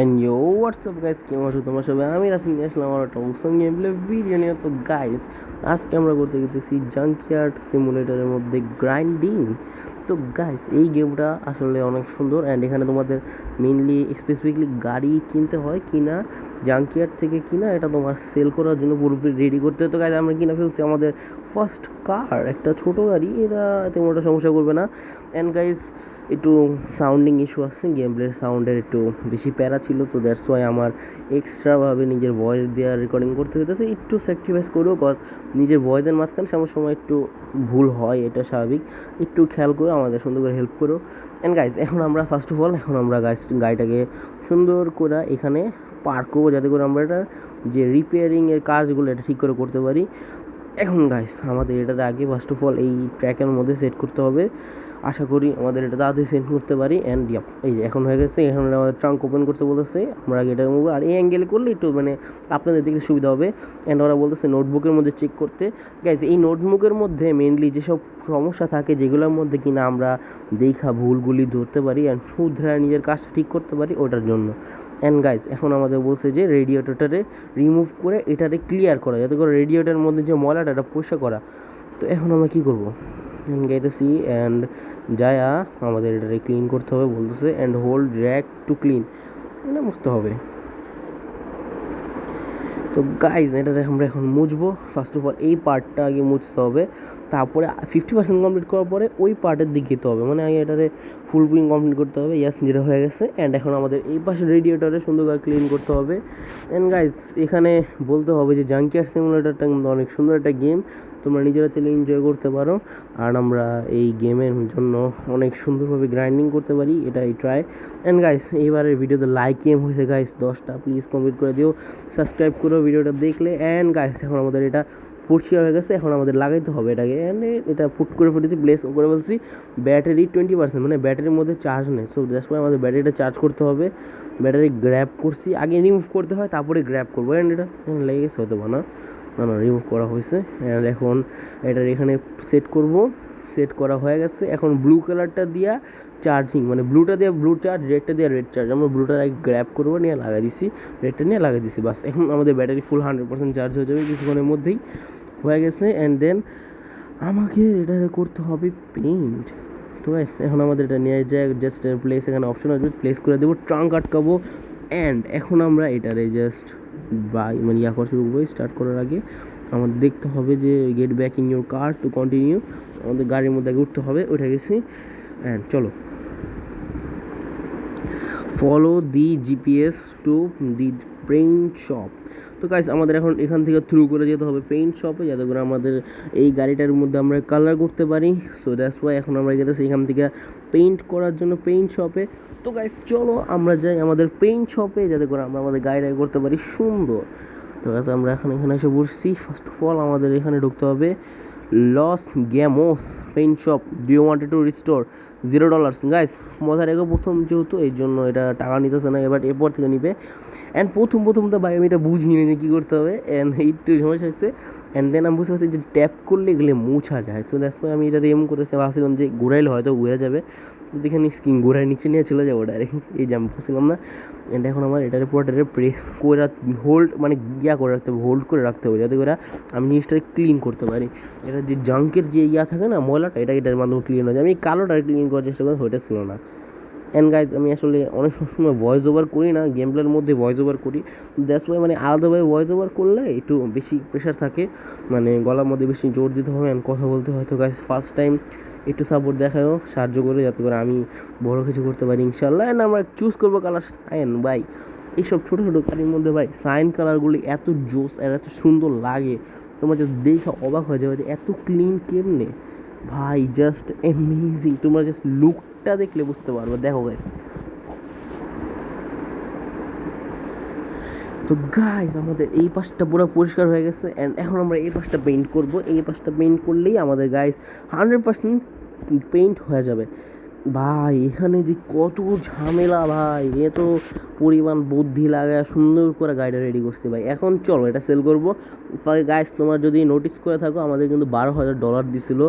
And you WhatsApp guys, কেমন আছো তোমরা সবাই? আমি রাসিন নিয়ে আসলাম আমার একটা অসম গেম প্লে ভিডিও নিয়ে। তো গাইস, আজকে আমরা করতে গেতেছি জাঙ্কিয়ার্ড সিমুলেটরের মধ্যে গ্রাইন্ডিং। তো গাইস, এই গেমটা আসলে অনেক সুন্দর অ্যান্ড এখানে তোমাদের মেইনলি স্পেসিফিকলি গাড়ি কিনতে হয়, কিনা জাঙ্কিয়ার্ড থেকে কিনা এটা তোমার সেল করার জন্য পুরোপুরি রেডি করতে হয়। তো গাইস, আমরা কিনে ফেলছি আমাদের ফার্স্ট কার, একটা ছোটো গাড়ি, এটা তেমন একটা সমস্যা করবে না। অ্যান্ড গাইস, একটু সাউন্ডিং ইস্যু আসছে, গেম প্লের সাউন্ডের একটু বেশি প্যারা ছিল, তো দ্যাটস ওয়াই আমার এক্সট্রাভাবে নিজের ভয়েস দেওয়ার রেকর্ডিং করতে হইতেছে। একটু স্যাক্রিফাইস করবো, কজ নিজের ভয়েসের মাঝখানে আমার সময় একটু ভুল হয়, এটা স্বাভাবিক। একটু খেয়াল করে আমাদের সুন্দর করে হেল্প করো। অ্যান্ড গাইজ, এখন আমরা ফার্স্ট অফ অল আমরা গাড়িটাকে সুন্দর করে এখানে পার্ক করবো, যাতে করে আমরা এটা যে রিপেয়ারিংয়ের কাজগুলো এটা ঠিক করে করতে পারি। এখন গাইস, আমাদের এটাতে আগে ফার্স্ট অফ অল এই ট্র্যাকের মধ্যে সেট করতে হবে। আশা করি আমাদের এটা তাড়াতাড়ি সেট করতে পারি। অ্যান্ড এই যে এখন হয়ে গেছে। এখন আমাদের ট্রাঙ্ক ওপেন করতে বলতেছে, আমরা আগে এটা আর এই অ্যাঙ্গেলে করলে একটু মানে আপনাদের দেখতে সুবিধা হবে। অ্যান্ড ওরা বলতেছে নোটবুকের মধ্যে চেক করতে। গাইস, এই নোটবুকের মধ্যে মেনলি যেসব সমস্যা থাকে, যেগুলোর মধ্যে কিনা আমরা দেখা ভুলগুলি ধরতে পারি অ্যান্ড শুধরায় নিজের কাজটা ঠিক করতে পারি, ওটার জন্য। অ্যান্ড গাইস, এখন আমাদের বলছে যে রেডিয়েটরটারে রিমুভ করে এটারে ক্লিয়ার করা, যাতে করে রেডিয়েটরের মধ্যে যে ময়লাটা এটা পরিষ্কার করা। তো এখন আমরা কী করবো? গাইতেছি অ্যান্ড যায়া আমাদের এটারে ক্লিন করতে হবে বলতেছে। And hold rack to clean, এটা মুছতে হবে। তো গাইজ, এটাতে আমরা এখন মুছবো। ফার্স্ট অফ অল এই পার্টটা আগে মুছতে হবে, তারপরে 50% কমপ্লিট করার পরে ওই পার্টের দিকে যেতে হবে। মানে আগে এটাতে ফুল ক্লিন কমপ্লিট করতে হবে। ইয়াস, যেটা হয়ে গেছে। অ্যান্ড এখন আমাদের এই পাশে রেডিয়েটরে সুন্দর করে ক্লিন করতে হবে। অ্যান্ড গাইজ, এখানে বলতে হবে যে জাঙ্কিয়ার্ড সিমুলেটরটা কিন্তু অনেক সুন্দর একটা গেম, তোমরা নিজেরা চাইলে এনজয় করতে পারো। আর আমরা এই গেমের জন্য অনেক সুন্দরভাবে গ্রাইন্ডিং করতে পারি, এটাই ট্রাই। অ্যান্ড গাইস, এইবারের ভিডিওতে লাইক গেম হয়েছে গাইস 10টা, প্লিজ কমপ্লিট করে দিও, সাবস্ক্রাইব করো ভিডিওটা দেখলে। অ্যান্ড গাইস, এখন আমাদের এটা পরিষ্কার হয়ে গেছে, এখন আমাদের লাগাইতে হবে এটাকে। অ্যান্ড এটা পুট করে ফেলেছি, প্লেস করে বলছি। ব্যাটারি 20%, মানে ব্যাটারির মধ্যে চার্জ নেই। সো জাস্ট করে আমাদের ব্যাটারিটা চার্জ করতে হবে। ব্যাটারি গ্র্যাব করছি, আগে রিমুভ করতে হয়, তারপরে গ্র্যাব করবো। অ্যান্ড এটা লেগে গেছে হয়তো না, না রিমুভ করা হয়েছে। অ্যান্ড এখন এটার এখানে সেট করব। সেট করা হয়ে গেছে। এখন ব্লু কালারটা দিয়া চার্জিং, মানে ব্লুটা দিয়ে ব্লু চার্জ, রেডটা দিয়ে রেড চার্জ। আমরা ব্লুটা আগে গ্র্যাব করবো, নিয়ে লাগাই দিছি, রেডটা নিয়ে লাগাই দিছি। বাস, এখন আমাদের ব্যাটারি ফুল 100% চার্জ হয়ে যাবে কিছুক্ষণের মধ্যেই, হয়ে গেছে। অ্যান্ড দেন আমাকে এটা করতে হবে পেইন্ট। তো গাইস, এখন আমাদের এটা নিয়ে যায় জাস্ট প্লেস, এখানে অপশন আসবে, প্লেস করে দেবো, ট্রাঙ্ক আটকাবো। অ্যান্ড এখন আমরা এটারে জাস্ট মানে করা শুরু করবো। স্টার্ট করার আগে আমাদের দেখতে হবে যে get back in your car to continue, আমাদের গাড়ির মধ্যে আগে উঠতে হবে। উঠে গেছি। অ্যান্ড চলো, follow the GPS to the paint shop. তো গাইস, আমাদের এখন এখান থেকে থ্রু করে যেতে হবে পেইন্ট শপে, যাতে করে আমাদের এই গাড়িটার মধ্যে আমরা কালার করতে পারি। সো দ্যাটস ওয়াই এখন আমরা গেতেছি এখান থেকে পেইন্ট করার জন্য পেইন্ট শপে। তো গাইস, চলো আমরা যাই আমাদের পেইন্ট শপে, যাতে করে আমরা আমাদের গাড়িটাকে করতে পারি সুন্দর। তো গাইস, আমরা এখানে এসে বসছি। ফার্স্ট অফ অল আমাদের এখানে ঢুকতে হবে Los Gamos paint shop. Do you wanted to restore $0? Guys, মজা রেখে প্রথম যেহেতু এই জন্য এটা টাকা নিতেছে না, এবার এরপর থেকে নিবে। অ্যান্ড প্রথম তো ভাই আমি এটা বুঝিনি যে কী করতে হবে, অ্যান্ড একটু সমস্যা হচ্ছে। অ্যান্ড দেন আমি বুঝতে পারছি যে ট্যাপ করলে এগুলো মুছা যায়। সো দ্যাটস ওয়াই আমি এটা এম করতেছি, ভাবছিলাম যে ঘুরাইলে হয়তো ঘুরে যাবে, তো দেখেন স্ক্রিন ঘুরায় নিচে নিয়ে চলে যাবো ডাইরেক্ট, এই যে আমি বুঝছিলাম না। অ্যান্ড এখন আমার এটার উপর প্রেস করে হোল্ড, মানে করে রাখতে হবে, হোল্ড করে রাখতে হবে, যাতে করে আমি জিনিসটা ক্লিন করতে পারি। এটা যে জাঙ্কের যে থাকে না ময়লাটা, এটার মাধ্যমে ক্লিন হয়ে যায়। আমি কালোটা ক্লিন করার চেষ্টা করি, ওইটা ছিল না। অ্যান্ড গাইজ, আমি আসলে অনেক সবসময় ভয়েস ওভার করি না, গেম প্লের মধ্যে ভয়েস ওভার করি। দ্যাটস ওয়াই মানে আলাদাভাবে ভয়েস ওভার করলে একটু বেশি প্রেশার থাকে, মানে গলার মধ্যে বেশি জোর দিতে হবে অ্যান্ড কথা বলতে হয়। তো গাইজ, ফার্স্ট টাইম একটু সাপোর্ট দেখাও, সাহায্য করে, যাতে করে আমি বড় কিছু করতে পারি ইনশাল্লাহ। অ্যান্ড আমরা চুজ করবো কালার সাইন। ভাই, এইসব ছোটো ছোটো গাড়ির মধ্যে ভাই সাইন কালারগুলি এত জোস আর এত সুন্দর লাগে, তোমার জাস্ট দেখে অবাক হয়ে যাবে যে এত ক্লিন কেমনে ভাই, জাস্ট অ্যামেজিং। তোমরা জাস্ট লুকটা দেখলে বুঝতে পারবে। দেখো গাইস, তো গাইস, আমাদের এই পাশটা পুরো পরিষ্কার হয়ে গেছে। অ্যান্ড এখন আমরা এই পাশটা পেইন্ট করবো। এই পাশটা পেইন্ট করলেই আমাদের গাইস 100% পেইন্ট হয়ে যাবে। ভাই, এখানে যে কত ঝামেলা ভাই, এ তো পরিমাণ বুদ্ধি লাগায় সুন্দর করে গাড়িটা রেডি করছি ভাই। এখন চলো এটা সেল করবো। গাইস তোমার যদি নোটিস করে থাকো আমাদের কিন্তু $12,000 দিছিল,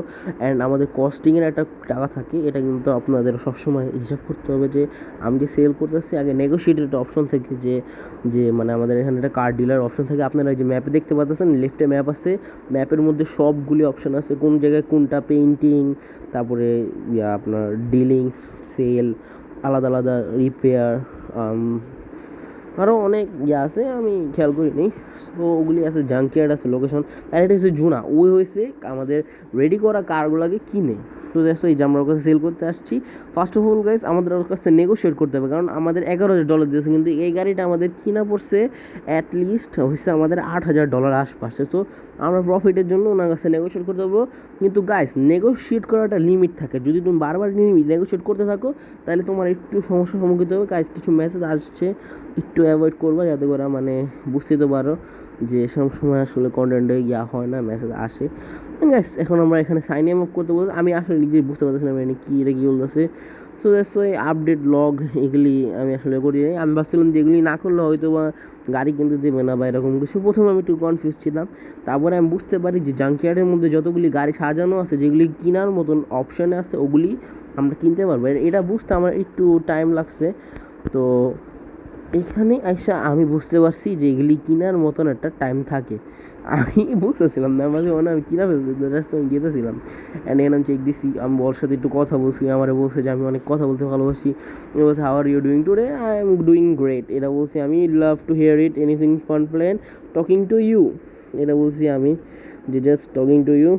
অ্যান্ড আমাদের কস্টিংয়ের একটা টাকা থাকে, এটা কিন্তু আপনাদের সবসময় হিসাব করতে হবে যে আমি যে সেল করতেছি আগে নেগোশিয়েটেড একটা অপশন থাকে যে যে মানে আমাদের এখানে একটা কার ডিলার অপশন থাকে, আপনারা যে ম্যাপে দেখতে পাচ্ছেন লেফটে ম্যাপ আছে, ম্যাপের মধ্যে সবগুলি অপশন আছে কোন জায়গায় কোনটা, পেইন্টিং, তারপরে আপনার ডিলিংস, সেল, আলাদা আলাদা রিপেয়ার, আরও অনেক আছে আমি খেয়াল করিনি। তো ওগুলি আছে, জাঙ্কিয়ার্ড আছে, লোকেশন, আর এটা হচ্ছে জুনা, ওই হয়েছে আমাদের রেডি করা কারগুলোকে কিনে। তো দেখো এই যে আমরা ওর কাছে সেল করতে আসছি। ফার্স্ট অফ অল গাইস আমাদের ওর কাছে নেগোশিয়েট করতে হবে, কারণ আমাদের $11,000 দিয়েছে, কিন্তু এই গাড়িটা আমাদের কিনা পড়ছে অ্যাটলিস্ট হচ্ছে আমাদের $8,000 আশপাশে। তো আমরা প্রফিটের জন্য ওনার কাছে নেগোশিয়েট করতে পারবো। কিন্তু গাইস নেগোশিয়েট করার একটা লিমিট থাকে, যদি তুমি বারবার নেগোশিয়েট করতে থাকো তাহলে তোমার একটু সমস্যার সম্মুখীন হবে। গাইস কিছু মেসেজ আসছে, একটু অ্যাভয়েড করবা যাতে করে মানে বুঝতে তো পারো যে সব সময় আসলে কন্টেন্টে হয় না, মেসেজ আসে। গাইস এখন আমরা এখানে সাইন আপ করতে বলতে আমি আসলে নিজেই বুঝতে পারতেছিলাম এটা কী বলতেছে। তো দ্যাটস ওয়াই আপডেট লগ এগুলি আমি আসলে করি নাই। আমি ভাবছিলাম যে এগুলি না করলে হয়তো বা গাড়ি কিনতে দেবে না বা এরকম কিছু, প্রথমে আমি একটু কনফিউজ ছিলাম। তারপরে আমি বুঝতে পারি যে জাঙ্কিয়ার্ডের মধ্যে যতগুলি গাড়ি সাজানো আছে, যেগুলি কেনার মতন অপশানে আছে, ওগুলি আমরা কিনতে পারবো। এটা বুঝতে আমার একটু টাইম লাগছে। তো এখানে আইসা আমি বুঝতে পারছি যে এগুলি কেনার মতন একটা টাইম থাকে। আমি বুঝতেছিলাম না, মাঝে মনে আমি কিনা ফেলছি, জাস্ট আমি গেতেছিলাম অ্যান্ড এখানে আমি চেক দিছি। আমি ওর সাথে একটু কথা বলছি, আমার বলছে যে আমি অনেক কথা বলতে ভালোবাসি। বলছে how are you doing today, I am doing great, এটা বলছি আমি। Love to hear it, anything fun plan, talking to you, এটা বলছি আমি, যে just talking to you,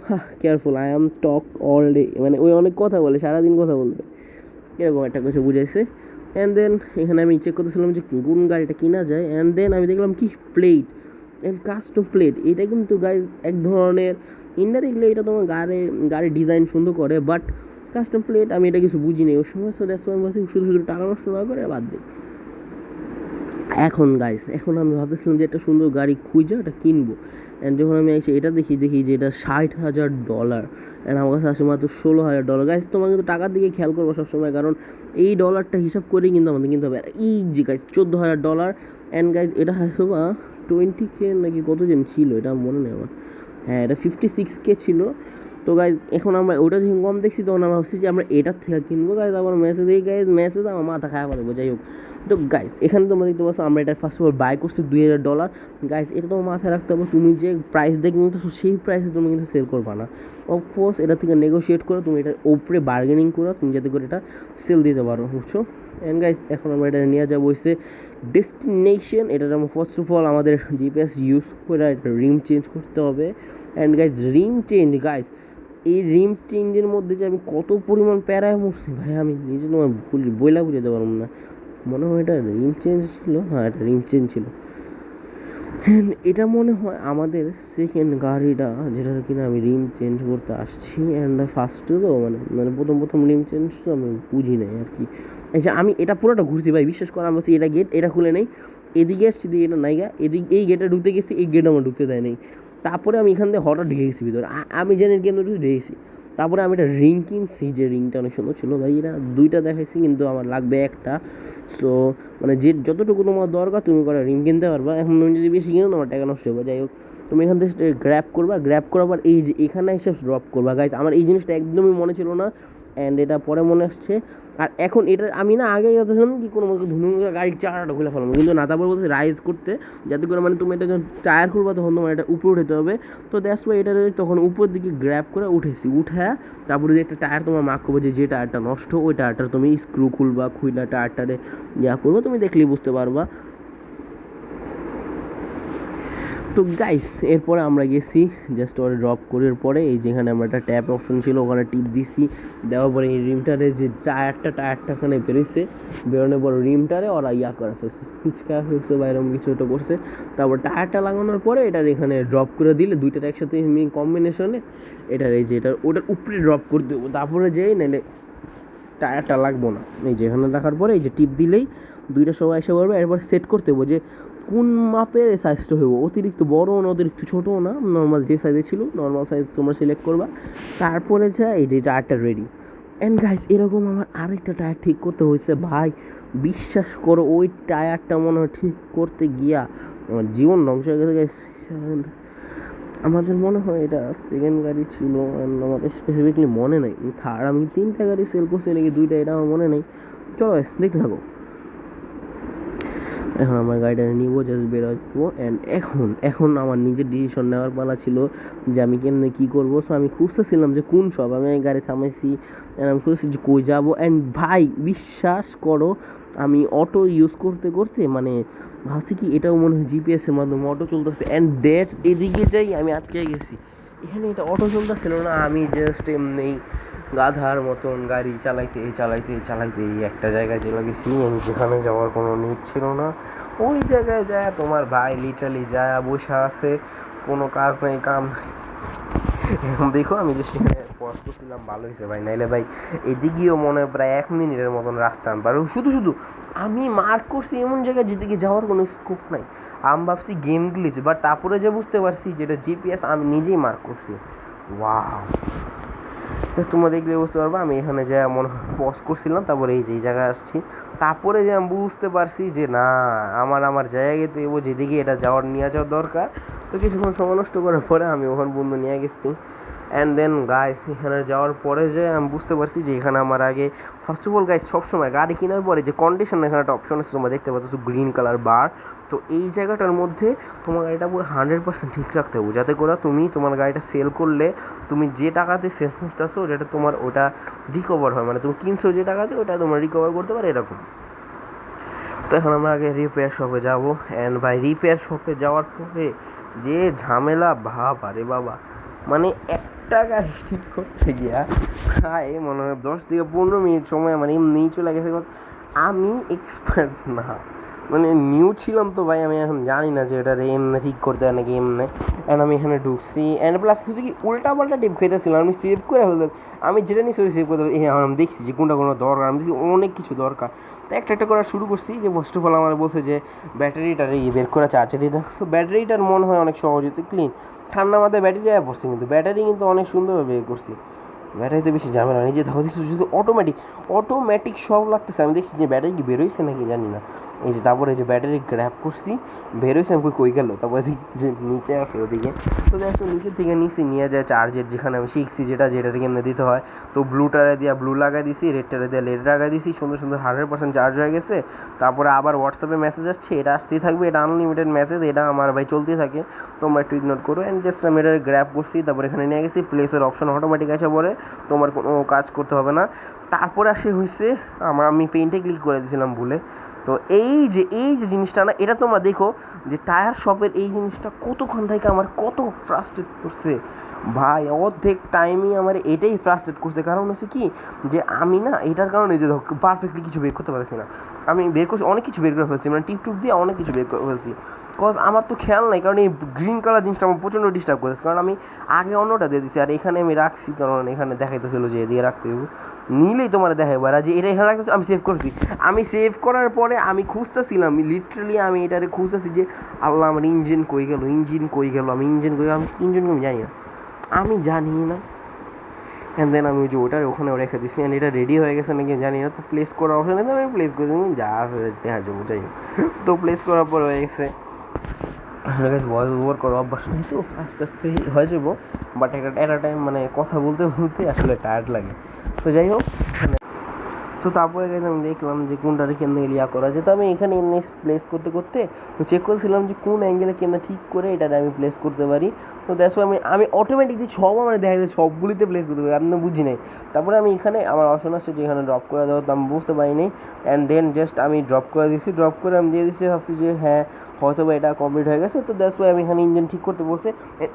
careful I am talk all day, মানে ওই অনেক কথা বলে, সারাদিন কথা বলবে, এরকম একটা কিছু বুঝাইছে। অ্যান্ড দেন এখানে আমি চেক করতেছিলাম যে কোন গাড়িটা কিনা যায়, অ্যান্ড দেন আমি দেখলাম কি প্লেট অ্যান্ড কাস্টম প্লেট। এটা কিন্তু গাইজ এক ধরনের ইনডাইরেক্টলি এটা তোমার গাড়ির ডিজাইন সুন্দর করে, বাট কাস্টম প্লেট আমি এটা কিছু বুঝি নেই ওই সময়। সো দ্যাটস ওয়াই আমি শুধু শুধু টাকা নষ্ট না করে বাদ দিই। এখন আমি ভাবতেছিলাম যে একটা সুন্দর গাড়ি খুঁজে ওটা কিনবো, অ্যান্ড যখন আমি এসে এটা দেখি যে এটা $60,000, অ্যান্ড আমার কাছে আসে মাত্র $16,000। গাইজ তোমার কিন্তু টাকার দিকে খেয়াল করবো সবসময়, কারণ এই ডলারটা হিসাব করেই কিন্তু আমাদের কিনতে হবে। আর এই যে গাইজ $14,000, অ্যান্ড গাইজ এটা হয়তো বা 20K নাকি কত যেন ছিল, এটা মনে নেই আমার। হ্যাঁ, এটা 56K ছিল। তো গাইজ এখন আমরা ওটা যখন কম দেখছি তখন আমরা ভাবছি যে আমরা এটার থেকে কিনবো। গাইজ আমার মেসেজ আমার মাথা খারাপ হবে, যাই হোক। তো গাইজ এখানে তোমরা দেখতে পাচ্ছ আমরা এটা ফার্স্ট অফ অল বাই করছি $2,000। গাইজ এটা তোমার মাথায় রাখতে হবে, তুমি যে প্রাইস দেখে নিতেছো সেই প্রাইসে তুমি কিন্তু সেল করবা না। অফকোর্স এটা থেকে নেগোশিয়েট করো, তুমি এটার ওপরে বার্গেনিং করো, তুমি যাতে করে এটা সেল দিতে পারো, বুঝছো। অ্যান্ড গাইজ এখন আমরা এটা নিয়ে যাবো হচ্ছে ডেস্টিনেশন। এটার আমরা ফার্স্ট অফ অল আমাদের জিপিএস ইউজ করে এটা রিম চেঞ্জ করতে হবে। And guys Rim change, guys এই রিম চেঞ্জের মধ্যে যে আমি কত পরিমাণ প্যারায় মরছি ভাই, আমি নিজে তোমার বইলা বুঝাতে পারবো না। মনে হয় এটা রিম চেঞ্জ ছিল, হ্যাঁ এটা রিম চেঞ্জ ছিল। হ্যাঁ এটা মনে হয় আমাদের সেকেন্ড গাড়িটা যেটা কিনা আমি রিম চেঞ্জ করতে আসছি। অ্যান্ড ফার্স্টে তো মানে প্রথম রিম চেঞ্জ তো আমি বুঝি নাই আর কি। আচ্ছা আমি এটা পুরোটা ঘুরছি ভাই, বিশ্বাস করা, আমি বলছি এটা গেট, এটা খুলে নেই, এদিকে আসছি দিয়ে এটা নাইগা, এই গেটে ঢুকতে গেছি, এই গেট আমার ঢুকতে দেয় নেই। তারপরে আমি এখান থেকে হঠাৎ ঢুকে গেছি ভিতরে, আমি জানি কেন ঢুকে গেছি। তারপরে আমি একটা রিং কিনছি, যে রিংটা অনেক সুন্দর ছিল ভাই, এটা 2টা দেখাইছি কিন্তু আমার লাগবে একটা। সো মানে যে যতটুকু তোমার দরকার তুমি করে রিং কিনতে পারবা। এখন তুমি যদি বেশি কিনো তোমার টাকা নষ্ট হবে। যাই হোক তুমি এখান থেকে গ্র্যাব করবা, গ্র্যাব করার পর এই যে এখানে এসে ড্রপ করবা। গাইজ আমার এই জিনিসটা একদমই মনে ছিল না, অ্যান্ড এটা পরে মনে আসছে। আর এখন এটা আমি না আগে যাচ্ছিলাম কি কোনো মতো ধুনুন গাড়ির চাকাটা খুলে ফেলাম, কিন্তু না, তারপর বলছে রাইজ করতে, যাতে করে মানে তুমি এটা যখন টায়ার খুলবা তখন তোমার এটা উপরে উঠাতে হবে। তো দ্যাটস ওয়াই এটা তখন উপর দিকে গ্র্যাব করে উঠেছি, উঠে তারপরে যে একটা টায়ার তোমার মার্ক করবো, যে টায়ারটা নষ্ট ওই টায়ারটা তুমি স্ক্রু খুলবা, খুইলা টায়ারটারে করবো, তুমি দেখলেই বুঝতে পারবা। তো গাইস এরপরে আমরা গেছি জাস্ট ওরে ড্রপ করার পরে এই যেখানে আমরা একটা ট্যাপ অপশন ছিল ওখানে টিপ দিছি, দেওয়ার পরে এই রিমটারে যে টায়ারটা এখানে বেরোইছে, বেরোনোর পর রিমটারে ওরা করে ফেলছে, পিচকা ফেলছে বা এরকম কিছু একটা করছে। তারপর টায়ারটা লাগানোর পরে এটার এখানে ড্রপ করে দিলে দুইটার একসাথে কম্বিনেশনে এটার এই যে ওটার উপরে ড্রপ করে দেবো, তারপরে যেই নাইলে টায়ারটা লাগবো না। এই যে এখানে রাখার পরে এই যে টিপ দিলেই দুইটা সবাই এসে পড়বে। এরপর সেট করতে হবে যে কোন মাপের সাইজটা হইব, অতিরিক্ত বড়ও না অতিরিক্ত ছোটও না, নর্মাল যে সাইজে ছিল নর্মাল সাইজ তোমরা সিলেক্ট করবা। তারপরে যা এই যে টায়ারটা রেডি। অ্যান্ড গাইস এরকম আমার আরেকটা টায়ার ঠিক করতে হয়েছে ভাই, বিশ্বাস করো ওই টায়ারটা মনে হয় ঠিক করতে গিয়া আমার জীবন ধ্বংস হয়ে গেছে গাইস। আমাদের মনে হয় এটা সেকেন্ড গাড়ি ছিল, আমার স্পেসিফিকলি মনে নেই। থার্ড, আমি 3টা গাড়ি সেল করছি নাকি 2টা, এটা আমার মনে নেই। চলো দেখতে থাকো। এখন আমার গাড়িটা নিব, জাস্ট বেরোবো। অ্যান্ড এখন আমার নিজের ডিসিশন নেওয়ার পালা ছিল যে আমি কেমনে কী করবো। সো আমি খুঁজতেছিলাম যে কোন সব, আমি গাড়ি থামাইছি অ্যান্ড আমি খুঁজতেছি যে কই যাবো। অ্যান্ড ভাই বিশ্বাস করো, আমি অটো ইউজ করতে করতে মানে ভাবছি কি এটাও মনে হয় জিপিএসের মাধ্যমে অটো চলতেছে। অ্যান্ড দ্যাট এদিকে যাই আমি আটকে গেছি। এখানে এটা অটো চলতেছিল না, আমি জাস্ট এমনি গাধার মতন গাড়ি চালাইতে একটা জায়গায় চলে গেছি যেখানে যাওয়ার কোনো নিড ছিল না। ওই জায়গায় যায় তোমার ভাই লিটারালি যায় বসে আছে, কোনো কাজ নাই কাম নাই। এখন দেখো আমি যে সেখানে পজ করছিলাম, ভালো হয়েছে ভাই, নাইলে ভাই এদিকেও মনে হয় প্রায় 1 মিনিটের মতন রাস্তা আমি পারবো। শুধু আমি মার্ক করছি এমন জায়গায় যেদিকে যাওয়ার কোনো স্কোপ নাই। আমি ভাবছি গেম গ্লিচ, বাট তারপরে যে বুঝতে পারছি যেটা জিপিএস আমি নিজেই মার্ক করছি। ওয়াও, তোমরা দেখলে বুঝতে পারবো আমি এখানে যা মনে হয় পজ করছিলাম, তারপরে এই যে এই জায়গায় আসছি। তারপরে যে আমি বুঝতে পারছি যে না, আমার জায়গাতে ও যেদিকে এটা নিয়ে যাওয়ার দরকার। তো কিছুক্ষণ সময় নষ্ট করার পরে আমি ওখানে বন্ধু নিয়ে গেছি। অ্যান্ড দেন গাইস এখানে যাওয়ার পরে যে আমি বুঝতে পারছি যে এখানে আমার আগে ফার্স্ট অফ অল গাইস সবসময় গাড়ি কেনার পরে যে কন্ডিশন, এখানে একটা অপশন আছে তোমরা দেখতে পাচ্ছ গ্রিন কালার বার। তো এই জায়গাটার মধ্যে তোমার গাড়িটা পুরো 100% ঠিক রাখতে হবে, যাতে করে তুমি তোমার গাড়িটা সেল করলে তুমি যে টাকাতে সেল করতেছো যেটা তোমার ওটা রিকভার হয়, মানে তুমি কিনছো যে টাকাতে ওটা তোমার রিকভার করতে পারে এরকম। তো এখন আমরা আগে রিপেয়ার শপে যাবো। অ্যান্ড ভাই রিপেয়ার শপে যাওয়ার পরে যে ঝামেলা, ভাব আরে বাবা, মানে একটা গাড়ি ঠিক করতে গিয়া প্রায় মনে হয় 10 থেকে 15 মিনিট সময় মানে এমনিই চলে গেছে। আমি এক্সপার্ট না, মানে নিউ ছিলাম তো ভাই, আমি এখন জানি না যে এটা এমনি ঠিক করতে হয় নাকি এমনি। অ্যান্ড আমি এখানে ঢুকছি অ্যান্ড প্লাস হচ্ছে কি উল্টা পাল্টা টিপ খাইতেছিলাম, আমি সেভ করে ফেলতাম। আমি যেটা নিয়ে সেভ করতে পারি, আমি দেখছি যে কোনটা কোনো দরকার, আমি দেখছি অনেক কিছু দরকার। তো একটা করা শুরু করছি। যে ফার্স্ট অফ অল আমার বলছে যে ব্যাটারিটার বের করে চার্জে দিতে। তো ব্যাটারিটার মনে হয় অনেক সহজ হতে ক্লিন, ঠান্ডা মাথায় ব্যাটারি আয়া পড়ছে, কিন্তু ব্যাটারি কিন্তু অনেক সুন্দরভাবে বের করছি। ব্যাটারিতে বেশি ঝামেলা নেই, যে দেখো দেখছি শুধু অটোমেটিক সব লাগতেছে। আমি দেখছি যে ব্যাটারি কি বেরোইছে নাকি জানি না। এই যে তারপরে এই যে ব্যাটারি গ্র্যাব করছি, বেরোইছে, আমি কই গেল, তারপরে যে নিচে আছে ওদিকে। তো দেখো নিচের থেকে নিয়ে যায় চার্জের, যেখানে আমি শিখছি যেটাতে কেমনে দিতে হয়। তো ব্লুটারে দিয়া ব্লু লাগাই দিছি, রেডটারে দিয়া রেড লাগাই দিছি, সুন্দর 100% চার্জ হয়ে গেছে। তারপরে আবার হোয়াটসঅ্যাপে মেসেজ আসছে, এটা আসতেই থাকবে, এটা আনলিমিটেড মেসেজ, এটা আমার ভাই চলতেই থাকে, তোমরা একটু ইগনোর করো। অ্যান্ড জাস্ট আমি এটা গ্র্যাব করছি, তারপরে এখানে নিয়ে গেছি, প্লেসের অপশন অটোমেটিক আসে পরে, তোমার কোনো কাজ করতে হবে না। তারপরে আসে হয়েছে আমি পেইন্টে ক্লিক করে দিয়েছিলাম ভুলে। তো এই যে জিনিসটা না, এটা তোমরা দেখো যে টায়ার শপের এই জিনিসটা কতক্ষণ থেকে আমার কত ফ্রাস্ট্রেট করছে ভাই। অর্ধেক টাইমই আমার এটাই ফ্রাস্ট্রেট করছে। কারণ হচ্ছে কি যে আমি না এটার কারণে যে পারফেক্টলি কিছু বের করতে পারছি না। আমি বের করছি, অনেক কিছু বের করে ফেলছি, মানে টিপ দিয়ে অনেক কিছু বের করে ফেলছি। কজ আমার তো খেয়াল নাই, কারণ এই গ্রিন কালার জিনিসটা আমার প্রচণ্ড ডিস্টার্ব করেছে। কারণ আমি আগে অন্যটা দিয়ে দিচ্ছি, আর এখানে আমি রাখছি, কারণ এখানে দেখাইতেছিল যে এদিকে রাখতে হবে, নিলেই তোমার দেখাই আর যে এটা এখানে রাখতেছি। আমি সেভ করছি, আমি সেভ করার পরে আমি খুঁজতেছিলাম, লিটারালি আমি এটারে খুঁজতেছি যে আল্লাহ আমার ইঞ্জিন কই গেল, আমি ইঞ্জিন আমি জানি না, অ্যান্ড দেন আমি যে ওটার ওখানে রেখে দিচ্ছি। অ্যান্ড এটা রেডি হয়ে গেছে নাকি জানি না। তো প্লেস করা অপশন আছে, আমি প্লেস করে দিই, যা দেখা যাবো যাই। তো প্লেস করার পর হয়ে গেছে। ভয়েস ওভার করা অভ্যাস নেই, তো আস্তে আস্তে হয়ে যাবো। বাট একটা টাইম মানে কথা বলতে আসলে টায়ার্ড লাগে। তো যাই হোক, তো তারপরে গেছে আমি দেখলাম যে কোনটারে কেমনে ইয়া করা যায়। তো আমি এখানে এমনি প্লেস করতে তো চেক করছিলাম যে কোন অ্যাঙ্গেলে কেমনে ঠিক করে এটাতে আমি প্লেস করতে পারি। তো দেখো আমি অটোমেটিকলি সব আমার দেখা যায় সবগুলিতে প্লেস করতে পারি, আমি বুঝি নাই। তারপরে আমি এখানে আমার অপশন আসছে যে এখানে ড্রপ করে দেওয়া, তো আমি বুঝতে পারিনি। অ্যান্ড দেন জাস্ট আমি ড্রপ করে আমি দিয়ে দিচ্ছি, ভাবছি যে হ্যাঁ হয়তো বা এটা কমপ্লিট হয়ে গেছে। তো দ্যাটস ওয়াই আমি এখানে ইঞ্জিন ঠিক করতে বলছে।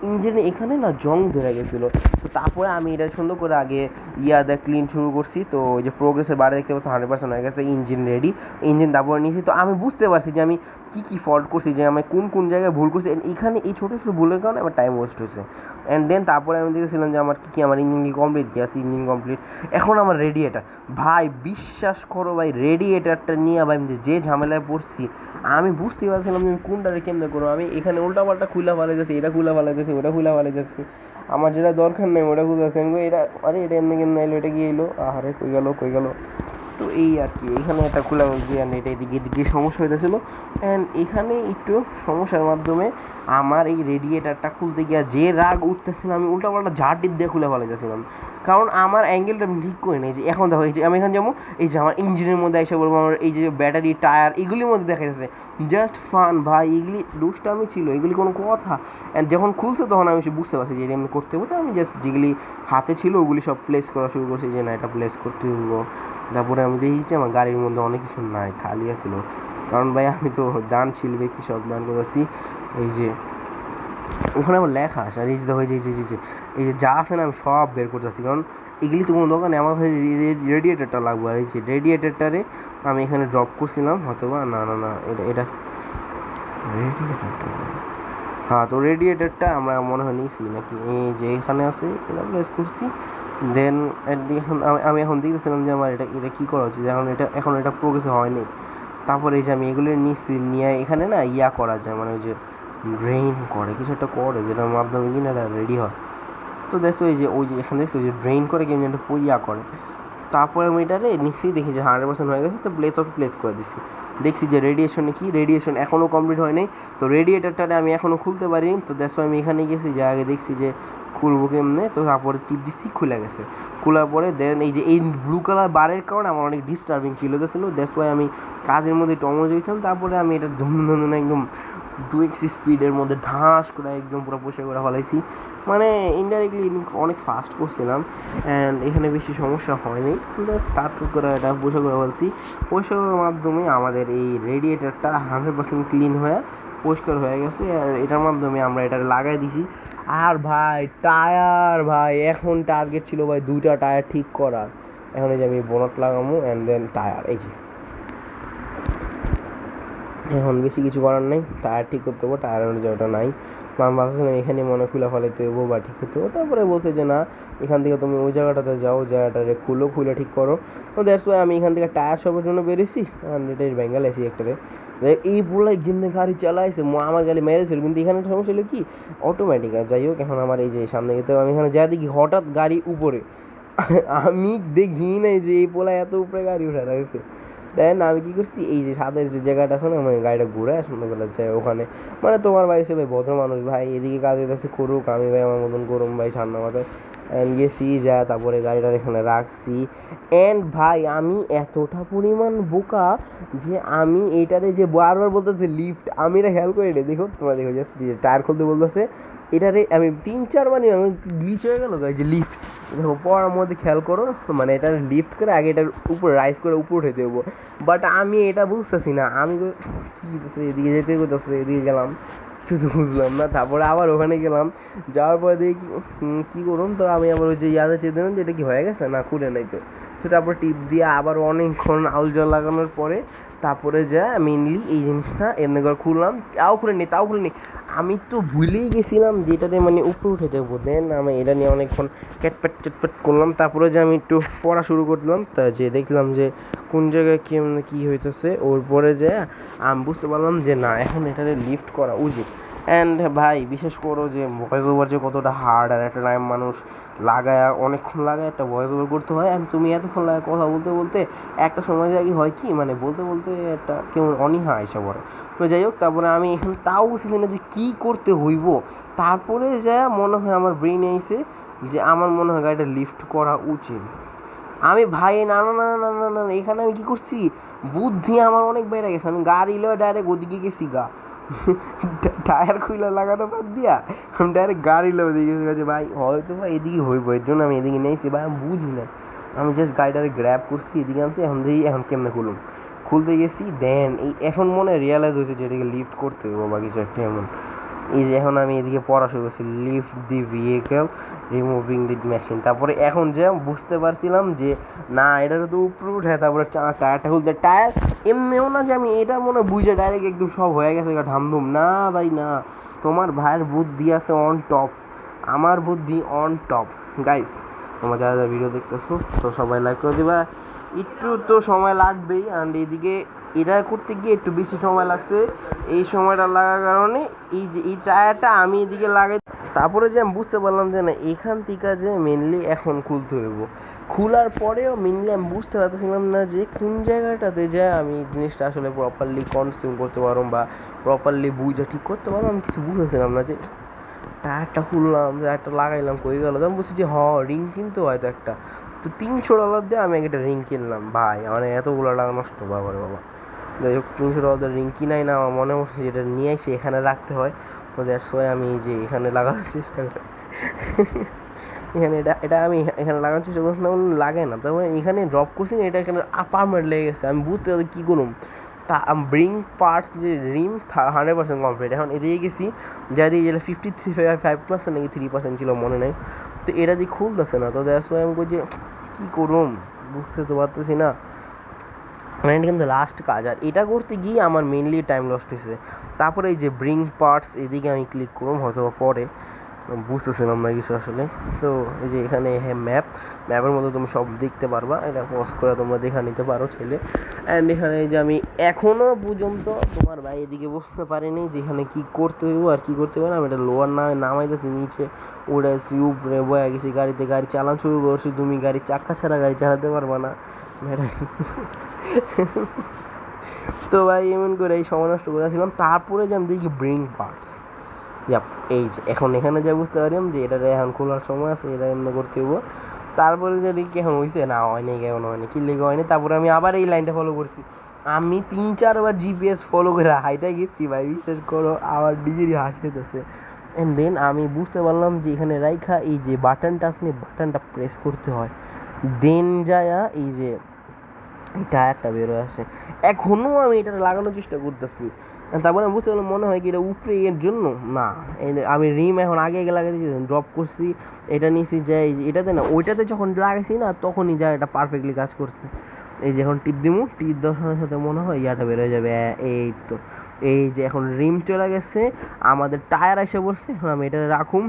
ইঞ্জিনে এখানে না জং ধরে গেছিলো। তো তারপরে আমি এটা সুন্দর করে আগে ক্লিন শুরু করছি। তো ওই যে প্রোগ্রেসের বারে দেখতে পাচ্ছি 100% হয়ে গেছে, ইঞ্জিন রেডি, ইঞ্জিন তারপরে নিয়েছি। তো আমি বুঝতে পারছি যে আমি কী ফল্ট করছি, যে আমি কোন জায়গায় ভুল করছি। এখানে এই ছোটো ভুলের কারণে আমার টাইম ওয়েস্ট হয়েছে। অ্যান্ড দেন তারপরে আমি দেখেছিলাম যে আমার আমার ইঞ্জিন কি কমপ্লিট, আছে ইঞ্জিন কমপ্লিট। এখন আমার রেডিয়েটার, ভাই বিশ্বাস করো ভাই, রেডিয়েটারটা নিয়ে ভাই যে ঝামেলায় পড়ছি, আমি বুঝতে পারছিলাম যে আমি কোনটারে কেমনে করবো। আমি এখানে উল্টাপাল্টা খুলে ফেলে যাচ্ছি, এটা খুলে ফেলে যাচ্ছি, ওটা খুলে ফেলে যাচ্ছি, আমার যেটা দরকার নেই ওটা খুলে যাচ্ছে। আমি এটা এমনি কেমন এলো, এটা গিয়ে এলো, আহারে কই গেল। তো এই আর কি এখানে একটা খোলা বলছি অ্যান্ড এটা এদিকে এদিকে সমস্যা হইতেছিলো অ্যান্ড এখানে একটু সমস্যার মাধ্যমে আমার এই রেডিয়েটারটা খুলতে গিয়ে যে রাগ উঠতেছিল আমি উল্টাপাল্টা ঝাড় দিয়ে খুলে ফেলাইতেছিলাম, কারণ আমার অ্যাঙ্গেলটা আমি ঠিক করে নিই যে এখন দেখো এই যে আমি এখানে যেমন এই যে আমার ইঞ্জিনের মধ্যে এসে বলবো আমার এই যে ব্যাটারি টায়ার এগুলির মধ্যে দেখা যাচ্ছে জাস্ট ফান ভাই, এগুলি দুষ্টামি ছিল, এগুলি কোনো কথা। অ্যান্ড যখন খুলছে তখন আমি বুঝতে পারছি যে আমি করতে হবো, তো আমি জাস্ট যেগুলি হাতে ছিল ওগুলি সব প্লেস করা শুরু করছি যে না এটা প্লেস করতে হবো। তারপরে আমি দেখেছি আমার গাড়ির মধ্যে অনেক কিছু নাই, খালি আসলো, কারণ ভাই আমি তো দানশীল ব্যক্তি, সব দান করতেছি। এই যে ওখানে আমার লেখা আসে আর এই যে হয়ে যে এই যে যা আছে না আমি সব বের করতেছি, কারণ এগুলি তো কোনো দোকানে নেই, আমার রেডিয়েটারটা লাগবে। আর এই যে রেডিয়েটারটারে আমি এখানে ড্রপ করছিলাম হয়তো বা না না না এটা এটা রেডিয়েটারটা, হ্যাঁ তো রেডিয়েটারটা আমরা মনে হয় নিয়েছি নাকি এই যে এখানে আছে এটা প্লেস করছি। দেন এখন আমি এখন দেখতেছিলাম যে আমার এটা এটা কী করা উচিত, এখন এটা প্রোগ্রেস হয়নি। তারপরে এই যে আমি এগুলো নিচ্ছি, নিয়ে এখানে না ইয়া করা যায়, মানে ওই যে ড্রেইন করে কিছু একটা করে যেটার মাধ্যমে কিনা এটা রেডি হয়। তো দেখছো ওই যে এখানে দেখছো ওই যে ড্রেইন করে কেমন একটা ইয়া করে। তারপরে আমি এটারে নিশ্চয়ই দেখি যে 100% হয়ে গেছে, তো প্লেস করে দিচ্ছি। দেখছি যে রেডিয়েশন এখনও কমপ্লিট হয়নি, তো রেডিয়েটারটারে আমি এখনও খুলতে পারিনি। তো দেখো আমি এখানে গেছি, যে আগে দেখছি যে খুলবো কেমনে, তো তারপরে টিপ দিচ্ছি, খুলে গেছে। খোলার পরে দেন এই যে এই ব্লু কালার বারের কারণে আমার অনেক ডিস্টার্বিং ফিল হতেছিল, দ্যাটস ওয়াই আমি কাজের মধ্যে একটু মনোযোগী ছিলাম। তারপরে আমি এটা ধুম একদম 2x স্পিডের মধ্যে ঢাস করে একদম পুরো পরিষ্কার করে ফেলাইছি, মানে ইনডাইরেক্টলি অনেক ফাস্ট করছিলাম। অ্যান্ড এখানে বেশি সমস্যা হয়নি, জাস্ট স্টার্ট করে এটা পরিষ্কার করে ফেলছি। পরিষ্কার করার মাধ্যমে আমাদের এই রেডিয়েটারটা 100% ক্লিন হয়ে পরিষ্কার হয়ে গেছে, আর এটার মাধ্যমে আমরা এটা লাগাই দিছি। আর ভাই টায়ার, ভাই এখন টার্গেট ছিল ভাই 2টা টায়ার ঠিক করার, এখন এই যে আমি বোনাট লাগাবো অ্যান্ড দেন টায়ার, এই যে এখন বেশি কিছু করার নেই, টায়ার ঠিক করতে হবো, টায়ার অনুযায়ী ওটা নাই। আমি ভাবছিলাম এখানে মনে খুলে ফেলাইতে হবো বা ঠিক করতে হবো, তারপরে বলছে যে না এখান থেকে তুমি ওই জায়গাটাতে যাও, জায়গাটারে খুলে ঠিক করো। তো দ্যাটস ওয়াই আমি এখান থেকে টায়ার শপের জন্য বেরিয়েছি, অ্যান্ড এটাই বেঙ্গাল এসি একটারে এই পুরোলাই যেমনি গাড়ি চালাইছে আমার গাড়ি মেরেছিল, কিন্তু এখানে একটা সমস্যা হলো কি অটোমেটিক। আর যাই হোক এখন আমার এই যে সামনে যেতে আমি এখানে যা দেখি হঠাৎ গাড়ি উপরে, আমি দেখি নাই যে এই পোলা এত উপরে গাড়ি উঠে রয়েছে। দেন আমি কী করছি এই যে সাদের যে জায়গাটা আছে না আমি গাড়িটা ঘুরে সন্ধ্যাবেলা যাই ওখানে, মানে তোমার ভাই সে ভাই ভদ্র মানুষ ভাই এদিকে কাজ হইতেছে করুক, আমি ভাই আমার মতন করুম ভাই ঠান্ডা মাথায়। অ্যান্ড গেছি যা তারপরে গাড়িটার এখানে রাখছি। অ্যান্ড ভাই আমি এতটা পরিমাণ বোকা যে আমি এইটারে যে বারবার বলতেছে লিফট, আমি এটা হেল্প করি নি, দেখো তোমরা দেখো জাস্ট টায়ার খুলতে বলতেছে এটারে আমি 3-4 বার আমি গ্লিচ হয়ে গেল এই যে লিফট, দেখো পড়ার মধ্যে খেয়াল করো, মানে এটা লিফট করে আগে এটার উপরে রাইজ করে উপরে উঠে দেবো, বাট আমি এটা বুঝতেছি না, আমি কী এদিকে যেতে করতেছে, এদিকে গেলাম শুধু বুঝলাম না। তারপরে আবার ওখানে গেলাম, যাওয়ার পরে দেখি কী করুন, তো আমি আবার ওই যে ইয়াদে চেয়ে দিলাম যে এটা কি হয়ে গেছে না খুলে নাই, তো তারপর টিপ দিয়ে আবার অনেকক্ষণ আউল জল লাগানোর পরে তারপরে যা মেনলি এই জিনিসটা এমনি করে খুললাম, তাও খুলে নি আমি তো ভুলেই গেছিলাম যে এটাতে মানে উপরে উঠে দেবো। দেন আমি এটা নিয়ে অনেকক্ষণ চটপট করলাম, তারপরে যে আমি একটু পড়া শুরু করলাম, তা যে দেখলাম যে কোন জায়গায় কী হইতেছে, ওর পরে যে আমি বুঝতে পারলাম যে না এখন এটাতে লিফট করা উচিত। অ্যান্ড ভাই বিশেষ করো যে ভয়েস ওভার যে কতটা হার্ড, আর একটা টাইম মানুষ লাগায় অনেকক্ষণ লাগায় একটা ভয়েস ওভার করতে হয়, অ্যান্ড তুমি এতক্ষণ লাগায় কথা বলতে একটা সময় জায়গায় হয় কি মানে বলতে একটা কেমন অনীহা এসে পড়ে। তো যাই হোক তারপরে আমি এখন তাও বুঝতেছি না যে কী করতে হইব, তারপরে যা মনে হয় আমার ব্রেইনে এসে যে আমার মনে হয় গাড়িটা লিফট করা উচিত। আমি ভাই না না না না না না এখানে আমি কী করছি, বুদ্ধি আমার অনেক বেড়ে গেছে, আমি গাড়ি লয়ে ডাইরেক্ট ওদিকে গেছি গা, টায়ার খুলে লাগানো বাদ দিয়া আমি ডাইরেক্ট গাড়ি লয়ে দিয়ে গেছি ভাই, হয়তো ভাই এদিকে হইব, এর জন্য আমি এদিকে নিয়েছি ভাই, আমি বুঝি না, আমি জাস্ট গাড়িটারে গ্র্যাব করছি এদিকে আনছি, এখন কেমনে খুলতে গেছি। দেন এখন মনে রিয়ালাইজ হয়েছে যে এটাকে লিফট করতে হবে বা কিছু একটা এমন। এই যে এখন আমি এদিকে পড়া শুরু করছি left the vehicle removing the machine, তারপরে এখন যে বুঝতে পারছিলাম যে না এটার তো উপরে উঠে তারপরে টায়ারটা খুলতে, টায়ার এমনিও না যে আমি এটা মনে বুঝে ডাইরেক্ট একদম সব হয়ে গেছে ধামধুম, না ভাই না, তোমার ভাইয়ের বুদ্ধি আছে অন টপ, আমার বুদ্ধি অন টপ। গাইস তোমরা যারা ভিডিও দেখতেছো তো সবাই লাইক করে দিবা, একটু তো সময় লাগবেই, অ্যান্ড এইদিকে এটা করতে গিয়ে একটু বেশি সময় লাগছে, এই সময়টা লাগার কারণে এই যে এই টায়ারটা আমি এদিকে লাগাই, তারপরে যে আমি বুঝতে পারলাম যে না এখান থেকে যে মেনলি এখন খুলতে হইব, খোলার পরেও মেনলি আমি বুঝতে পারতেছিলাম না যে কোন জায়গাটাতে যায় আমি জিনিসটা আসলে প্রপারলি কনজিউম করতে পারবো বা প্রপারলি বুঝে ঠিক করতে পারবো। আমি কিছু বুঝতেছিলাম না যে টায়ারটা খুললাম, টায়ারটা লাগাইলাম, কই গেল। আমি বলছি যে রিং কিনতে হয়তো একটা, তো $300 দিয়ে আমি একটা রিং কিনলাম ভাই, মানে এতগুলো টাকা নষ্ট, বাবা রে বাবা। যাই হোক, $300 রিং কিনাই না, আমার মনে হচ্ছে যেটা নিয়ে এসে এখানে রাখতে হয়, তো দ্যাটস ওয়াই আমি যে এখানে লাগানোর চেষ্টা করি। এখানে এটা এটা আমি এখানে লাগানোর চেষ্টা করছিলাম, লাগে না, তারপরে এখানে ড্রপ করছি না, এটা এখানে পারমানেন্ট লেগে গেছে। আমি বুঝতে পারি কী করুম, তা ব্রিং পার্টস যে রিম 100% কমপ্লিট। এখন এদিকে গেছি যা দিয়ে যেটা 53.5% নাকি 3% ছিল মনে নেই, তো এটা দিয়ে খুলতেছে না, তো দ্যাটস ওয়াই আমি যে কী করুম বুঝতে তো পারতেছি না। মানে এটা কিন্তু লাস্ট কাজ, আর এটা করতে গিয়ে আমার মেনলি টাইম লস্ট হয়েছে। তারপরে এই যে ব্রিং পার্টস এদিকে আমি ক্লিক করুম হয়তো পরে, বুঝতেছিলাম না কিছু আসলে। তো এই যে এখানে হ্যাঁ ম্যাপের মধ্যে তুমি সব দেখতে পারবা, এটা পজ করে তোমরা দেখে নিতে পারো ছেলে। অ্যান্ড এখানে যে আমি এখনও পর্যন্ত তোমার ভাই এদিকে বুঝতে পারিনি যে এখানে কী করতে হইব আর কী করতে হবে না। আমি এটা লোয়ার নামাইতেছি, নিচে উড়েছি, উপরে বয়ে গেছি গাড়িতে, গাড়ি চালান শুরু করছি। তুমি গাড়ির চাক্কা ছাড়া গাড়ি চালাতে পারবা না তো ভাই এমন করে এই সময় নষ্ট করেছিলাম। তারপরে যে আমি দেখি ব্রিং পার্টস, এই যে এখন এখানে যা বুঝতে পারলাম যে এটা এখন খোলার সময় আছে, এটা এমনি করতে হবো। তারপরে যে দেখি এখন হয়েছে না, হয়নি, কেমন হয়নি, কি লেগে হয়নি। তারপরে আমি আবার এই লাইনটা ফলো করছি, আমি 3-4 বার জিপিএস ফলো করে হাইটা গেছি ভাই, বিশ্বাস করো আমার নিজেরই হাসিতেছে। অ্যান্ড দেন আমি বুঝতে পারলাম যে এখানে রাইখা এই যে বাটনটা আছে, বাটনটা প্রেস করতে হয়, দেন যায়া এই যে টায়ারটা বেরোয় আসে। এখনও আমি এটা লাগানোর চেষ্টা করতেছি, তারপরে আমি বুঝতে পারলাম মনে হয় কি এটা উপরে এর জন্য না। আমি রিম এখন আগে লাগাই দিয়েছি, ড্রপ করছি, এটা নিয়েছি যাই এটাতে না, ওইটাতে যখন লাগাইছি না তখনই যা এটা পারফেক্টলি কাজ করছে। এই যে এখন টিপ দিমু, টিপ দেওয়ার সাথে সাথে মনে হয় ইয়াটা বেরোয় যাবে। এই তো এই যে এখন রিম চলে গেছে, আমাদের টায়ার এসে পড়ছে। এখন আমি এটা রাখুম,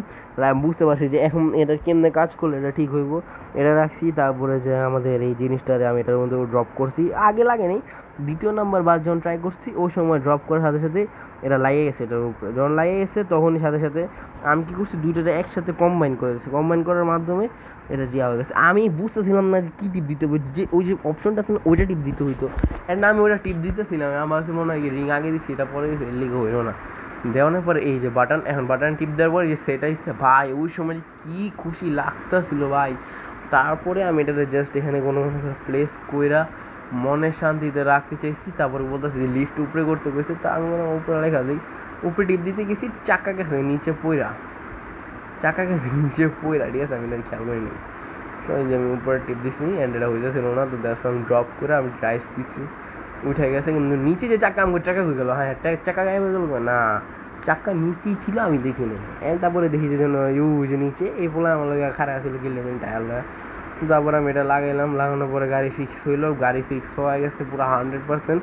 বুঝতে পারছি যে এখন এটা কেমনে কাজ করলে এটা ঠিক হইব। এটা রাখছি, তারপরে যে আমাদের এই জিনিসটারে আমি এটার মধ্যে ড্রপ করছি, আগে লাগেনি, দ্বিতীয় নাম্বার বার যখন ট্রাই করছি ওই সময় ড্রপ করার সাথে সাথে এটা লাগিয়ে গেছে। এটার উপরে যখন লাগিয়ে গেছে তখনই সাথে সাথে আমি কী করছি, দুইটাটা একসাথে কম্বাইন করে দিচ্ছি, কম্বাইন করার মাধ্যমে এটা দেওয়া হয়ে গেছে। আমি বুঝতেছিলাম না যে কী টিপ দিতে হবে, যে ওই যে অপশনটা ছিল ওইটা টিপ দিতে হইতো, অ্যান্ড আমি ওইটা টিপ দিতেছিলাম। আমার কাছে মনে হয় রিং আগে দিচ্ছি, এটা পরে দিচ্ছি, এর লিগে হইলো না। দেওয়ানোর পরে এই যে বাটন, এখন বাটন টিপ দেওয়ার পরে যে সেটা হচ্ছে ভাই, ওই সময় কী খুশি লাগতেছিল ভাই। তারপরে আমি এটাতে জাস্ট এখানে কোনো প্লেস কইরা মনের শান্তিতে রাখতে চাইছি। তারপরে বলতেছি যে লিফট উপরে করতে গেছে, তা আমি মনে উপরে রেখা দিই, উপরে টিপ দিতে গেছি, চাকা গেছে নিচে পইরা, চাকা গেছে নিচে পইরা, ঠিক আছে, আমি এটা খেয়াল করিনি। তো ওই যে আমি উপরে টিপ দিছি অ্যান্ড এটা হইতেছিল না, তো দেখো আমি ড্রপ করে আমি ট্রাইস দিছি, উঠে গেছে। কিন্তু নিচে যে চাকা, আমি চাকা হয়ে গেলো, হ্যাঁ চাকা গায়ে হয়ে গেলো না, চাক্কা নিচেই ছিল, আমি দেখিনি। অ্যান্ড তারপরে দেখি যে জন্য যে নিচে এই পোলা আমার লোক খারাপ আসলে কিনলে টায়ার লাগা। তারপর আমি এটা লাগাইলাম, লাগানোর পরে গাড়ি ফিক্স হইলো, গাড়ি ফিক্স হয়ে গেছে পুরো 100%।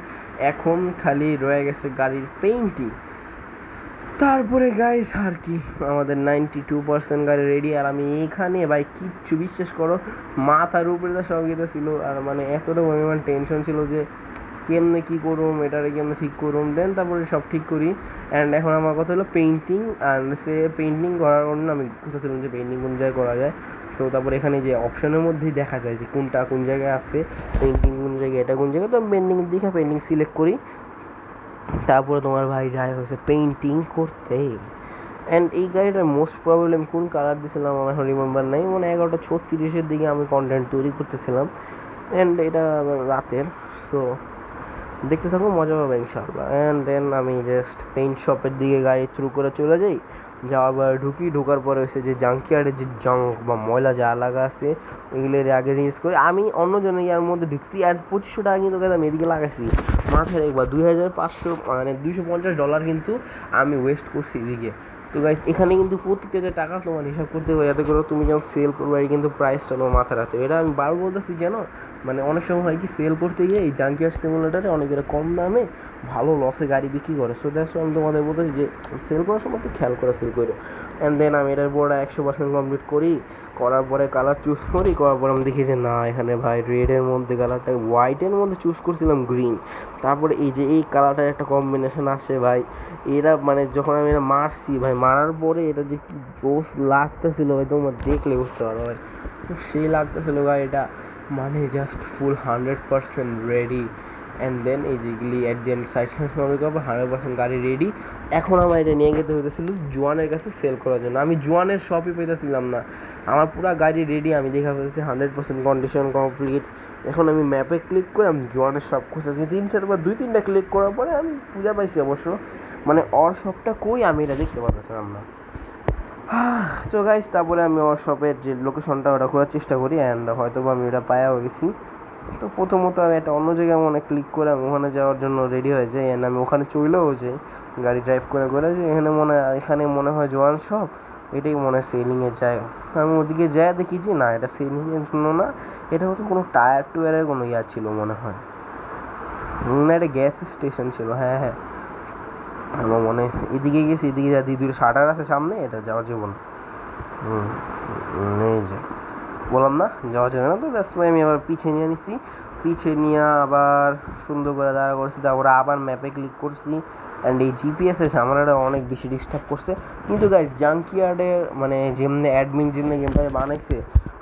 এখন খালি রয়ে গেছে গাড়ির পেইন্টিং। তারপরে গাইস আর কি, আমাদের 92% গাড়ি রেডি। আর আমি এখানে ভাই কিচ্ছু বিশ্বাস করো, মাথার উপরে তো সব গেতে ছিল, আর মানে এতটা পরিমাণ টেনশন ছিল যে কেমনে কী করুম, এটারে কেমনে ঠিক করুম। দেন তারপরে সব ঠিক করি। অ্যান্ড এখন আমার কথা হলো পেইন্টিং, অ্যান্ড সে পেইন্টিং করার জন্য আমি খুঁজেছিলাম যে পেইন্টিং কোন জায়গায় করা যায়। তো তারপরে এখানে যে অপশনের মধ্যেই দেখা যায় যে কোনটা কোন জায়গায় আছে, পেইন্টিং কোন জায়গায়, এটা কোন জায়গায়। তো আমি পেইন্টিং দেখে পেইন্টিং সিলেক্ট করি। তারপরে তোমার ভাই যায় হয়েছে পেইন্টিং করতে। অ্যান্ড এই গাড়িটার মোস্ট প্রবলেম কোন কালার দিয়েছিলাম আমার এখন রিমেম্বার নাই, মানে 11:36 দিকে আমি কন্টেন্ট তৈরি করতেছিলাম। অ্যান্ড এটা রাতের, সো দেখতে থাকো, মজা পাবে ইনশাআল্লাহ। অ্যান্ড দেন আমি জাস্ট পেইন্ট শপের দিকে গাড়ি থ্রু করে চলে যাই, যাওয়ার ঢোকার পরে হচ্ছে যে জাঙ্কিয়ার্ডের যে জাঙ্ক বা ময়লা যা লাগা আছে ওইগুলোর আগে রিলিজ করে আমি অন্যজনের ইয়ার মধ্যে ঢুকছি। আর $2500 কিন্তু আমি এদিকে লাগাইছি, মাথায় একবার 2500 মানে $250 কিন্তু আমি ওয়েস্ট করছি এদিকে। তো গাইস এখানে কিন্তু প্রত্যেকটা টাকা তোমার হিসাব করতে হবে, যাতে করে তুমি যখন সেল করবে কিন্তু প্রাইসটা তোমার মাথায় রাখতে হবে। এটা আমি বারবার বলতেছি কেন, মানে অনেক সময় হয় কি সেল করতে গিয়ে এই জাঙ্কিয়ার্ড সিমুলেটারে অনেকেরা কম দামে ভালো লসে গাড়ি বিক্রি করে। সো দ্যাটস আমি তোমাদের বলতেছি যে সেল করার সময় একটু খেয়াল করে সেল করো। অ্যান্ড দেন আমি এটার পুরোটা 100% কমপ্লিট করি, করার পরে কালার চুজ করি, করার পর আমি দেখি যে না এখানে ভাই রেডের মধ্যে কালারটা, হোয়াইটের মধ্যে চুজ করছিলাম গ্রিন, তারপরে এই যে এই কালারটার একটা কম্বিনেশন আসে ভাই, এরা মানে যখন আমি এটা মারছি ভাই, মারার পরে এটা যে কি জোস লাগতেছিল ভাই, তোমরা দেখলে বুঝতে পারো ভাই, তো সেই লাগতেছিল ভাই এটা, মানে just full 100% ready. And then এই যেগুলি অ্যাট দি এন্ড সাইড করার পর 100% গাড়ি রেডি। এখন আমার এটা নিয়ে যেতে হতেছিল জোয়ানের কাছে সেল করার জন্য, আমি জোয়ানের শপই পেতেছিলাম না, আমার পুরো গাড়ি রেডি, আমি দেখা ফেলছি 100% কন্ডিশন কমপ্লিট। এখন আমি ম্যাপে ক্লিক করে আমি জোয়ানের শপ খুঁজেছি 3-4বার, 2-3টা ক্লিক করার পরে আমি খুঁজে পাইছি অবশ্য, মানে ওর শপটা কই আমি এটা দেখতে পাচ্ছিলাম না। তো গাইস তারপরে আমি ওর শপের যে লোকেশনটা ওটা খোঁজার চেষ্টা করি, অ্যান্ড হয়তো আমি ওটা পায়াও গেছি। তো প্রথমত আমি একটা অন্য জায়গায় মনে ক্লিক করে আমি ওখানে যাওয়ার জন্য রেডি হয়ে যাই, অ্যান্ড আমি ওখানে চলেও যাই গাড়ি ড্রাইভ করে করে, যে এখানে মনে হয় জোয়ান শপ, এটাই মনে হয় সেলিংয়ের জায়গা। আমি ওদিকে যাই দেখি যে না এটা সেলিংয়ের জন্য না, এটা হয়তো কোনো টায়ার টুয়ারের কোনো ইয়া ছিল মনে হয়, না এটা গ্যাস স্টেশন ছিল, হ্যাঁ হ্যাঁ আমার মনে হয় এদিকে গেছি, এদিকে যা দুটো শাটার আছে সামনে, এটা যাওয়া যাবে না। এই যে বললাম না যাওয়া যাবে না, তো দ্যাটস ওয়াই আমি আবার পিছিয়ে নিয়ে নিছি, পিছিয়ে নিয়ে আবার সুন্দর করে দাঁড়া করছি, তারপরে আবার ম্যাপে ক্লিক করছি। অ্যান্ড এই জিপিএসের ঝামেলাটা অনেক বেশি ডিস্টার্ব করছে, কিন্তু গাইস জাঙ্কিয়ার্ডের মানে যেমনি অ্যাডমিন যেমনি গেমটা বানাইছে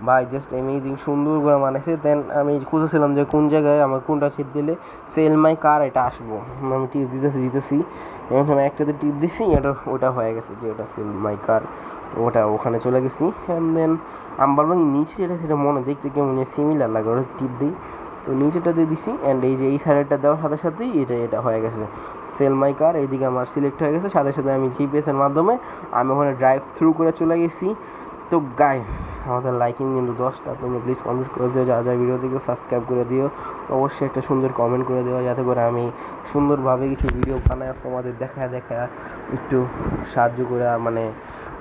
ভাই, জাস্ট অ্যামেজিং সুন্দর করে বানাইছে। দেন আমি খুঁজেছিলাম যে কোন জায়গায় আমার কোনটা টিপ দিলে সেল মাই কার এটা আসবো, আমি টিপ দিতেছি এবং আমি একটাতে টিপ দিছি, ওটা হয়ে গেছে যে ওটা সেল মাই কার, ওটা ওখানে চলে গেছি। অ্যান্ড দেন আমি বললাম নিচে যেটা সেটা মনে দেখতে কেমন সিমিলার লাগে, ওটা টিপ দিই, তো নিচেটা দিয়ে দিছি। অ্যান্ড এই যে এই সাইডটা দেওয়ার সাথে সাথেই এটা হয়ে গেছে সেল মাই কার, এইদিকে আমার সিলেক্ট হয়ে গেছে, সাথে সাথে আমি জিপিএসের মাধ্যমে আমি ওখানে ড্রাইভ থ্রু করে চলে গেছি। তো গাইস আমাদের লাইকিং কিন্তু 10টা, তোমরা প্লিজ কমেন্ট করে দিও, যা ভিডিও থেকে সাবস্ক্রাইব করে দিও, অবশ্যই একটা সুন্দর কমেন্ট করে দিও, যাতে করে আমি সুন্দরভাবে কিছু ভিডিও বানায় তোমাদের দেখা একটু সাহায্য করে, মানে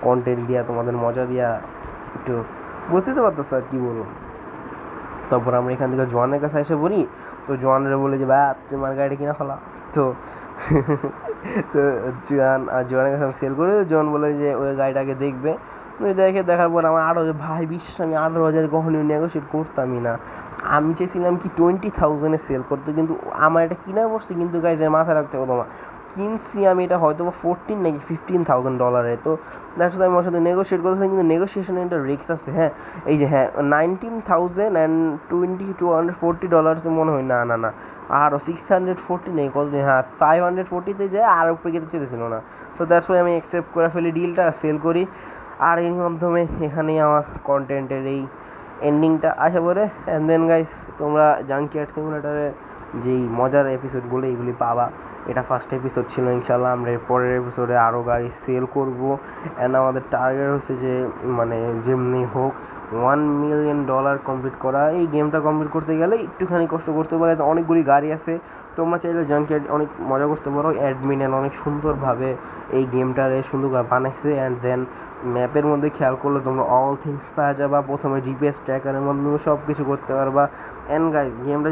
কন্টেন্ট দিয়া তোমাদের মজা দিয়া একটু বুঝতে তো পারতেছো আর কি বলবো। তারপর আমরা এখান থেকে জোয়ানের কাছে এসে পড়ি, তো জোয়ানের বলে যে ভাই তোমার গাড়িটা কিনা ফেলা, তো তো জোয়ানের কাছে আমি সেল করে, জোয়ান বলে যে ওই গাড়িটাকে দেখবে, ওই দেখার পর আমার ভাই বিশ্বাস আমি 18,000 কখনই নেগোশিয়েট করতামই না, আমি চেয়েছিলাম কি 20,000-এ সেল করতে, কিন্তু আমার এটা কিনা পড়ছে, কিন্তু গাইজের মাথায় রাখতে হবে তোমার, কিনছি আমি এটা হয়তো বা 14 নাকি $15,000, তো দ্যাটস আমি ওর সাথে নেগোশিয়েট করতেছি, কিন্তু নেগোসিয়েশনে একটা রিস্ক আছে। হ্যাঁ এই যে হ্যাঁ $19,240 মনে হয়, না না না আরও 640 নেই কত, হ্যাঁ 540-তে যায়, আর উপরে যেতে চেয়েছিল না, তো দ্যাটস ওয়াই আমি অ্যাকসেপ্ট করে ফেলি ডিলটা, সেল করি। আর এর মাধ্যমে এখানেই আমার কন্টেন্টের এই এন্ডিংটা আসা পড়ে। অ্যান্ড দেন গাইস তোমরা জাঙ্কিয়ার্ড সিমুলেটারে যেই মজার এপিসোডগুলো এইগুলি পাবা, এটা ফার্স্ট এপিসোড ছিল, ইনশাল্লাহ আমরা এর পরের এপিসোডে আরও গাড়ি সেল করবো। অ্যান্ড আমাদের টার্গেট হচ্ছে যে মানে যেমনি হোক $1 million কমপ্লিট করা। এই গেমটা কমপ্লিট করতে গেলে একটুখানি কষ্ট করতে পারে, অনেকগুলি গাড়ি আছে, তোমরা চাইলে জাঙ্কিয়ার্ড অনেক মজা করতে পারো। অ্যাডমিন অনেক সুন্দরভাবে এই গেমটারে সুন্দর বানাইছে। অ্যান্ড দেন ম্যাপের মধ্যে খেয়াল করলে তোমরা অল থিংস পাওয়া যাবা, প্রথমে জিপিএস ট্র্যাকারের মাধ্যমে সব কিছু করতে পারবা। অ্যান্ড গাইস গেমটা